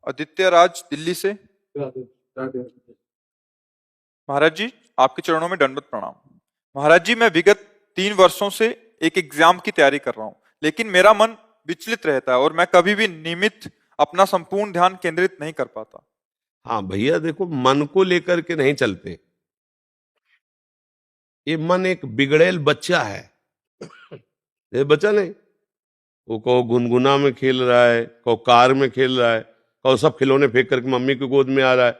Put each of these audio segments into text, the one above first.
आदित्य राज दिल्ली से। महाराज जी, आपके चरणों में दंडवत प्रणाम। महाराज जी, मैं विगत 3 वर्षों से एक एग्जाम की तैयारी कर रहा हूँ, लेकिन मेरा मन विचलित रहता है और मैं कभी भी नियमित अपना संपूर्ण ध्यान केंद्रित नहीं कर पाता। हाँ भैया, देखो, मन को लेकर के नहीं चलते। ये मन एक बिगड़ेल बच्चा है। ये बच्चा नहीं, वो कहो गुनगुना में खेल रहा है, कहो कार में खेल रहा है, कहो सब खिलौने फेंक करके मम्मी की गोद में आ रहा है,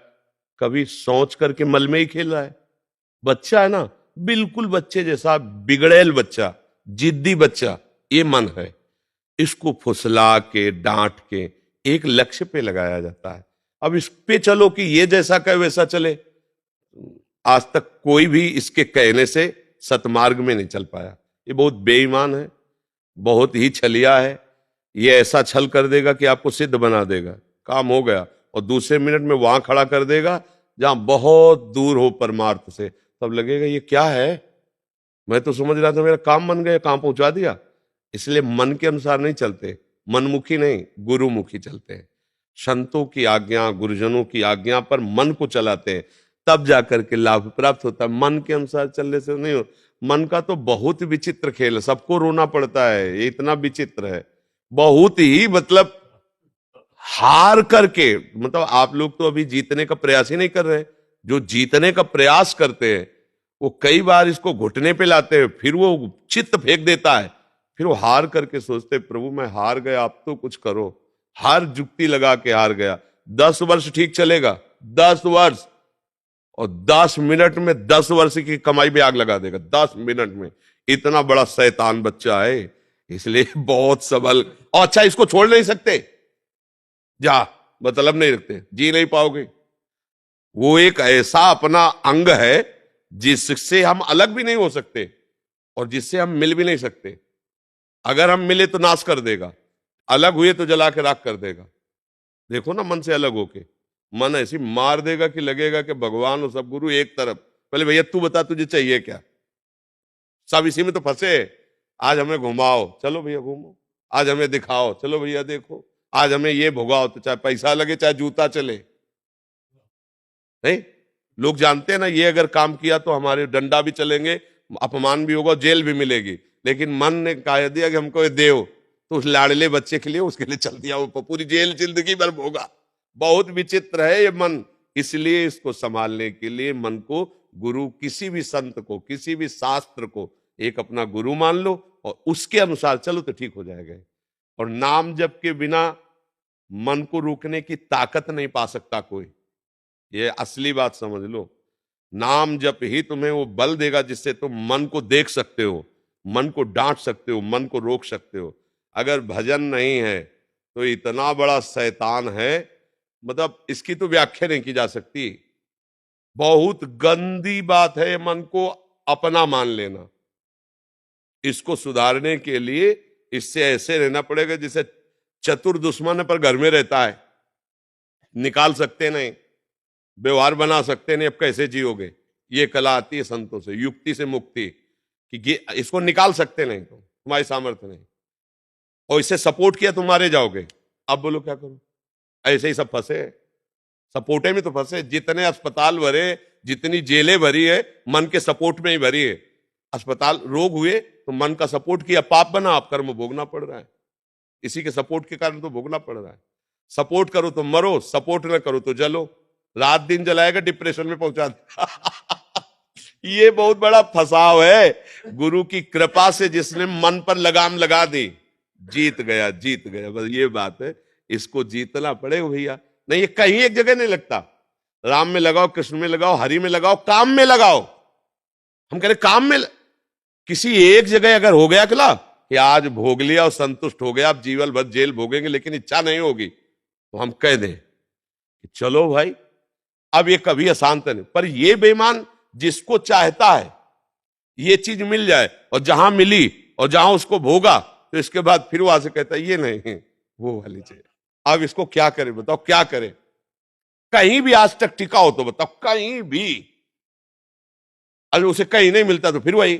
कभी सोच करके मल में ही खेल रहा है। बच्चा है ना, बिल्कुल बच्चे जैसा बिगड़ेल बच्चा, जिद्दी बच्चा, ये मन है। इसको फुसला के डांट के एक लक्ष्य पे लगाया जाता है। अब इस पे चलो कि ये जैसा कहे वैसा चले। आज तक कोई भी इसके कहने से सतमार्ग में नहीं चल पाया। ये बहुत बेईमान है, बहुत ही छलिया है। ये ऐसा छल कर देगा कि आपको सिद्ध बना देगा, काम हो गया, और दूसरे मिनट में वहां खड़ा कर देगा जहां बहुत दूर हो परमार्थ से। तब लगेगा ये क्या है, मैं तो समझ रहा था मेरा काम बन गया, काम पहुंचा दिया। इसलिए मन के अनुसार नहीं चलते, मनमुखी नहीं गुरुमुखी चलते हैं। संतों की आज्ञा, गुरुजनों की आज्ञा पर मन को चलाते हैं, तब जाकर के लाभ प्राप्त होता है। मन के अनुसार चलने से नहीं हो। मन का तो बहुत विचित्र खेल है, सबको रोना पड़ता है, ये इतना विचित्र है, बहुत ही, मतलब हार करके, मतलब आप लोग तो अभी जीतने का प्रयास ही नहीं कर रहे। जो जीतने का प्रयास करते हैं वो कई बार इसको घुटने पे लाते हैं, फिर वो चित्त फेंक देता है, फिर वो हार करके सोचते प्रभु मैं हार गया, आप तो कुछ करो। हर जुक्ति लगा के हार गया। 10 वर्ष ठीक चलेगा, 10 वर्ष, और 10 मिनट में 10 वर्ष की कमाई पे आग लगा देगा, 10 मिनट में। इतना बड़ा शैतान बच्चा है, इसलिए बहुत सबल। और अच्छा, इसको छोड़ नहीं सकते, जा, मतलब नहीं रखते, जी नहीं पाओगे। वो एक ऐसा अपना अंग है जिससे हम अलग भी नहीं हो सकते और जिससे हम मिल भी नहीं सकते। अगर हम मिले तो नाश कर देगा, अलग हुए तो जला के राख कर देगा। देखो ना, मन से अलग होके मन ऐसी मार देगा कि लगेगा कि भगवान और सब गुरु एक तरफ। पहले भैया तू बता तुझे चाहिए क्या, सब इसी में तो फंसे। आज हमें घुमाओ, चलो भैया घूमो। आज हमें दिखाओ, चलो भैया देखो। आज हमें ये भुगाओ, तो चाहे पैसा लगे चाहे जूता चले। नहीं, लोग जानते हैं ना, ये अगर काम किया तो हमारे डंडा भी चलेंगे, अपमान भी होगा, जेल भी मिलेगी। लेकिन मन ने कह दिया कि हमको ये देव, तो उस लाड़ले बच्चे के लिए उसके लिए चल दिया, वो पूरी जेल जिंदगी भर भोगा। बहुत विचित्र है ये मन। इसलिए इसको संभालने के लिए मन को गुरु, किसी भी संत को, किसी भी शास्त्र को एक अपना गुरु मान लो और उसके अनुसार चलो तो ठीक हो जाएगा। और नाम जप के बिना मन को रोकने की ताकत नहीं पा सकता कोई। ये असली बात समझ लो। नाम जप ही तुम्हें वो बल देगा जिससे तुम मन को देख सकते हो, मन को डांट सकते हो, मन को रोक सकते हो। अगर भजन नहीं है तो इतना बड़ा शैतान है, मतलब इसकी तो व्याख्या नहीं की जा सकती। बहुत गंदी बात है मन को अपना मान लेना। इसको सुधारने के लिए इससे ऐसे रहना पड़ेगा जैसे चतुर दुश्मन पर घर में रहता है, निकाल सकते नहीं, व्यवहार बना सकते नहीं, अब कैसे जियोगे। ये कला आती है संतों से, युक्ति से मुक्ति, कि इसको निकाल सकते नहीं, तो तुम्हारी सामर्थ्य नहीं, और इससे सपोर्ट किया तुम्हारे जाओगे। अब बोलो क्या करो, ऐसे ही सब फंसे, सपोर्टे में तो फंसे। जितने अस्पताल भरे, जितनी जेलें भरी है, मन के सपोर्ट में ही भरी है। अस्पताल, रोग हुए तो मन का सपोर्ट किया, पाप बना, आप कर्म भोगना पड़ रहा है। इसी के सपोर्ट के कारण तो भोगना पड़ रहा है। सपोर्ट करो तो मरो, सपोर्ट न करो तो जलो। रात दिन जलाएगा, डिप्रेशन में पहुंचा देगा। ये बहुत बड़ा फंसाव है। गुरु की कृपा से जिसने मन पर लगाम लगा दी, जीत गया, जीत गया, बस ये बात है। इसको जीतना पड़ेगा भैया, नहीं ये कहीं एक जगह नहीं लगता। राम में लगाओ, कृष्ण में लगाओ, हरि में लगाओ, काम में लगाओ। हम कह रहे काम में किसी एक जगह अगर हो गया खिला कि आज भोग लिया और संतुष्ट हो गया, आप जीवन भर जेल भोगेंगे लेकिन इच्छा नहीं होगी, तो हम कह दें कि चलो भाई अब ये कभी अशांत नहीं। पर ये बेईमान जिसको चाहता है ये चीज मिल जाए, और जहां मिली और जहां उसको भोगा, तो इसके बाद फिर वहां से कहता है ये नहीं, वो वाली चाहिए। अब इसको क्या करे, बताओ क्या करे। कहीं भी आज तक टिका हो तो बताओ, कहीं भी। अगर उसे कहीं नहीं मिलता तो फिर वही,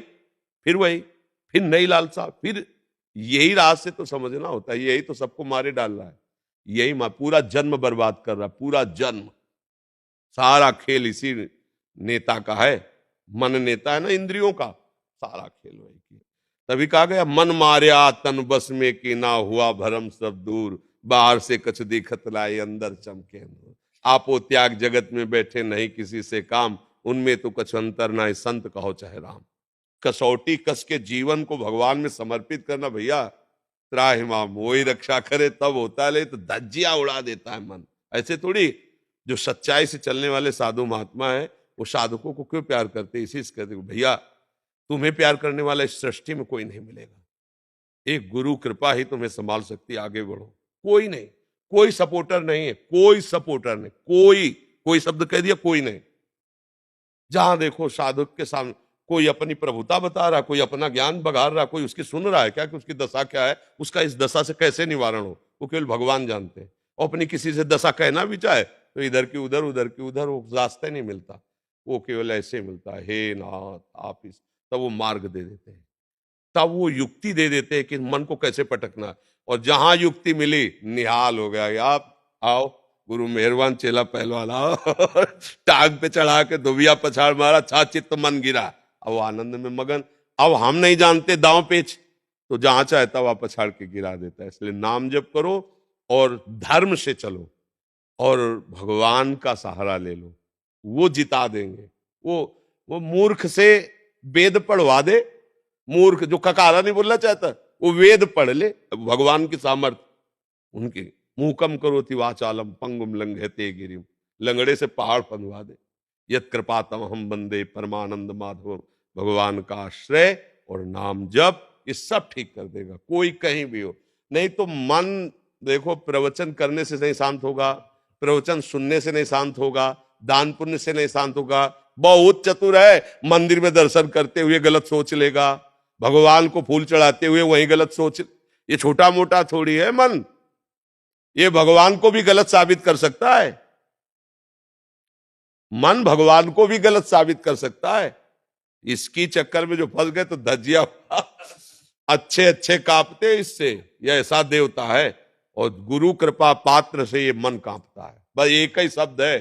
फिर वही, फिर नई लालसा, फिर यही राह से तो समझना होता है। यही तो सबको मारे डाल रहा है। यही पूरा जन्म बर्बाद कर रहा, पूरा जन्म। सारा खेल इसी नेता का है। मन नेता है ना इंद्रियों का, सारा खेल वही की। तभी कहा गया मन मार्या तन बस में कि ना हुआ भरम सब दूर, बाहर से कछ दिखत लाए अंदर चमके नूर। आपो त्याग जगत में बैठे नहीं किसी से काम, उनमें तो कछ अंतर ना संत कहो चाहे राम। कसौटी कस के जीवन को भगवान में समर्पित करना भैया, त्राहिमाम वही रक्षा करे तब होता है, ले तो धज्जियां उड़ा देता है मन। ऐसे थोड़ी, जो सच्चाई से चलने वाले साधु महात्मा है वो साधकों को क्यों प्यार करते, इसी से कहते भैया तुम्हें प्यार करने वाला इस सृष्टि में कोई नहीं मिलेगा, एक गुरु कृपा ही तुम्हें संभाल सकती, आगे बढ़ो। कोई नहीं, कोई सपोर्टर नहीं है, कोई सपोर्टर नहीं, कोई शब्द कह दिया, कोई नहीं। जहां देखो साधक के सामने कोई अपनी प्रभुता बता रहा, कोई अपना ज्ञान बघार रहा, कोई उसकी सुन रहा है क्या कि उसकी दशा क्या है, उसका इस दशा से कैसे निवारण हो, वो केवल भगवान जानते हैं। और अपनी किसी से दशा कहना भी चाहे तो इधर की उधर, उधर की उधर, वो रास्ता नहीं मिलता, वो केवल ऐसे मिलता है, हे नाथ आप इस, तब वो मार्ग दे देते हैं, तब वो युक्ति दे देते हैं कि मन को कैसे पटकना है। और जहां युक्ति मिली निहाल हो गया, आप आओ गुरु मेहरबान चेला पहलवान आओ टांग पे चढ़ा के दुबिया पछाड़ मारा, छा चित्त मन गिरा, अब वो आनंद में मगन। अब हम नहीं जानते दांव पेच, तो जहां चाहता वहां पछाड़ के गिरा देता है। इसलिए नाम जप करो और धर्म से चलो और भगवान का सहारा ले लो, वो जिता देंगे। वो मूर्ख से वेद पढ़वा दे, मूर्ख जो ककारा नहीं बोलना चाहता वो वेद पढ़ ले, भगवान की सामर्थ उनकी। मुकम करोति वाचालम पंगुम लंघयते गिरिम, लंगड़े से पहाड़ पनवा दे। यत कृपातम हम बंदे परमानंद माधव, भगवान का आश्रय और नाम जप ये सब ठीक कर देगा, कोई कहीं भी हो। नहीं तो मन देखो प्रवचन करने से नहीं शांत होगा, प्रवचन सुनने से नहीं शांत होगा, दान पुण्य से नहीं शांत होगा। बहुत चतुर है, मंदिर में दर्शन करते हुए गलत सोच लेगा, भगवान को फूल चढ़ाते हुए वही गलत सोच। ये छोटा मोटा थोड़ी है मन, ये भगवान को भी गलत साबित कर सकता है, मन भगवान को भी गलत साबित कर सकता है। इसकी चक्कर में जो फंस गए तो धज्जिया अच्छे अच्छे कांपते इससे, यह ऐसा देवता है। और गुरु कृपा पात्र से ये मन कांपता है, बस एक ही शब्द है,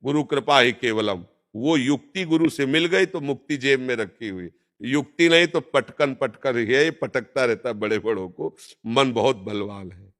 गुरु कृपा ही केवलम। वो युक्ति गुरु से मिल गई तो मुक्ति जेब में रखी हुई, युक्ति नहीं तो पटकन पटकन, ये पटकता रहता है बड़े बड़ों को। मन बहुत बलवान है।